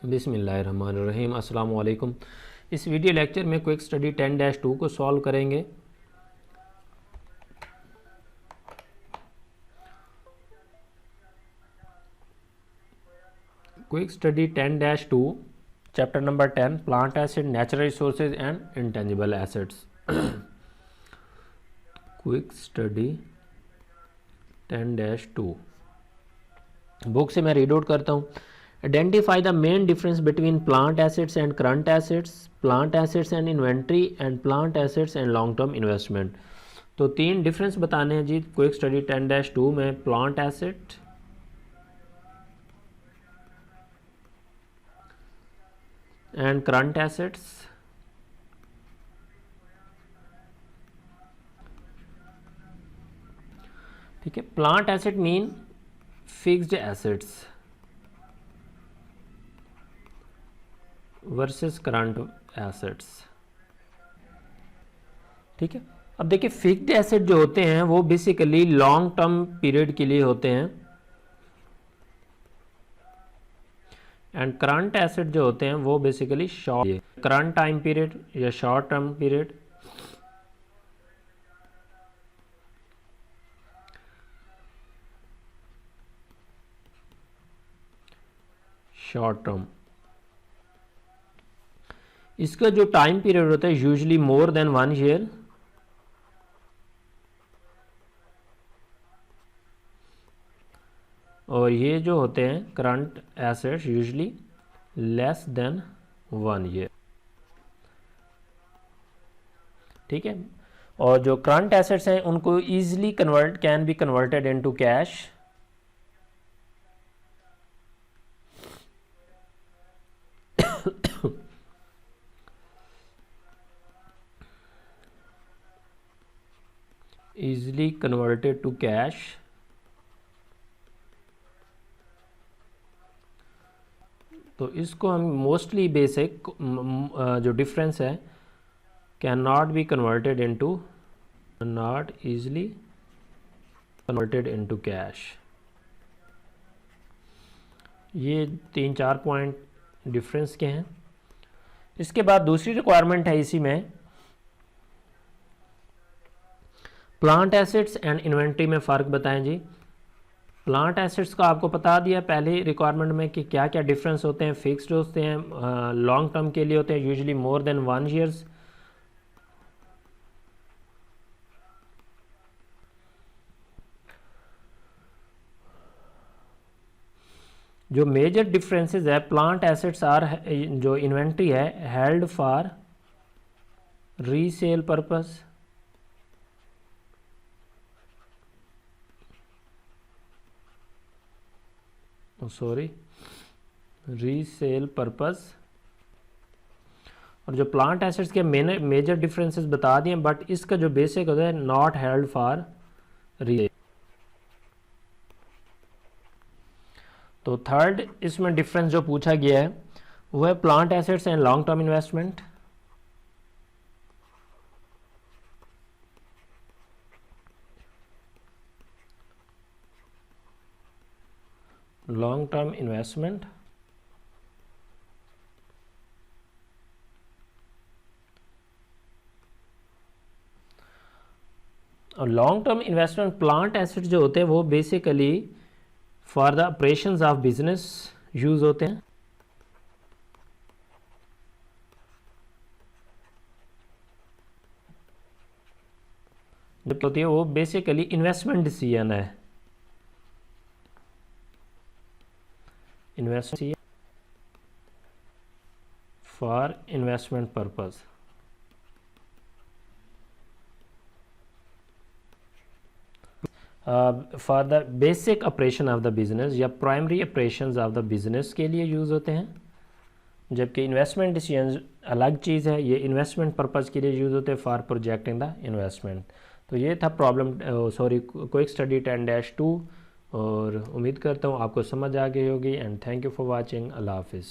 बिस्मिल्लाहिर्रहमानिर्रहीम। अस्सलाम वालेकुम। इस वीडियो लेक्चर में क्विक स्टडी 10-2 को सॉल्व करेंगे। Quick study 10-2 chapter number 10 plant acid, natural resources and intangible assets. Quick study 10-2 book से मैं रीड आउट करता हूँ। Identify the main difference between plant assets and current assets, plant assets and inventory, and plant assets and long term investment। तो तीन difference बताने हैं जी quick study 10-2 में। Plant asset, and current assets, ठीक है। Plant asset mean fixed assets versus current assets, ठीक है। अब देखिए फिक्स्ड एसेट जो होते हैं वो बेसिकली लॉन्ग टर्म पीरियड के लिए होते हैं, एंड करंट एसेट जो होते हैं वो basically short current time period या short term period. Short term, इसका जो टाइम पीरियड होता है यूजुअली मोर देन 1 ईयर, और ये जो होते हैं current assets usually less than 1 year, ठीक है। और जो करंट एसेट्स हैं उनको easily can be converted into cash, easily converted to cash, तो इसको हम मोस्टली बेसिक जो डिफरेंस है can not be converted into, not easily converted into cash. ये 3-4 पॉइंट डिफरेंस के हैं। इसके बाद दूसरी रिक्वायरमेंट है इसी में, प्लांट एसेट्स एंड इन्वेंट्री में फ़र्क बताएं जी। प्लांट एसेट्स का आपको बता दिया पहले रिक्वायरमेंट में कि क्या क्या डिफरेंस होते हैं। फिक्स्ड होते हैं, लॉन्ग टर्म के लिए होते हैं, यूजुअली मोर देन 1 ईयर्स। जो मेजर डिफरेंसेस है, प्लांट एसेट्स आर, जो इन्वेंट्री है held for resale purpose, resale purpose. और जो प्लांट एसेट्स के मेजर डिफरेंसेस बता दिए, बट इसका जो बेसिक होता है नॉट हेल्ड फॉर रीसेल। तो थर्ड इसमें डिफरेंस जो पूछा गया है वो है plant assets and long term investment. Long term investment, और long term investment plant asset जो होते हैं वो basically for the operations of business use होते हैं, जबकि होती है वो बेसिकली इन्वेस्टमेंट डिसीजन है, investment for investment purpose. For the basic operation of the business या primary operations of the business के लिए यूज़ होते हैं, जबकि इन्वेस्टमेंट डिसीजन अलग चीज़ है, ये इन्वेस्टमेंट पर्पस के लिए यूज़ होते हैं फॉर प्रोजेक्टिंग द इन्वेस्टमेंट। तो ये था प्रॉब्लम क्विक स्टडी 10-2, और उम्मीद करता हूँ आपको समझ आ गई होगी। And thank you for watching. अल्लाह हाफिज़।